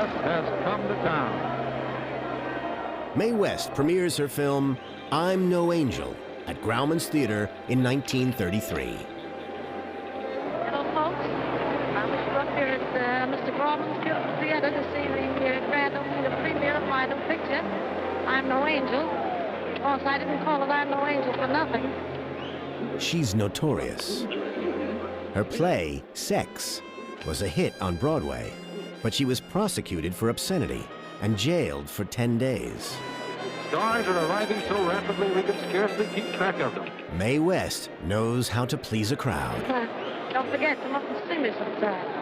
West has come to town. Mae West premieres her film, I'm No Angel, at Grauman's Theater in 1933. Hello, folks. I was up here at Mr. Grauman's Theater to see the grand opening, the premiere of my new picture, I'm No Angel. Of course, I didn't call it I'm No Angel for nothing. She's notorious. Her play, Sex, was a hit on Broadway, but she was prosecuted for obscenity and jailed for 10 days. Stars are arriving so rapidly we can scarcely keep track of them. Mae West knows how to please a crowd. Don't forget, come up and see me sometime.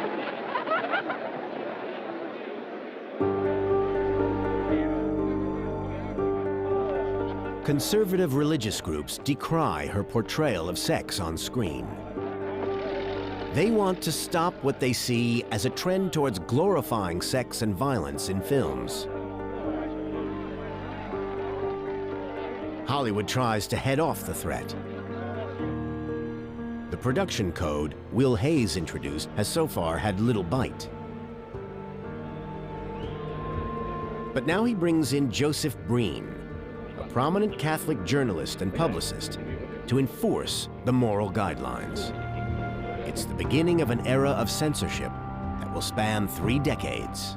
Conservative religious groups decry her portrayal of sex on screen. They want to stop what they see as a trend towards glorifying sex and violence in films. Hollywood tries to head off the threat. The production code Will Hayes introduced has so far had little bite. But now he brings in Joseph Breen, a prominent Catholic journalist and publicist, to enforce the moral guidelines. It's the beginning of an era of censorship that will span 3 decades.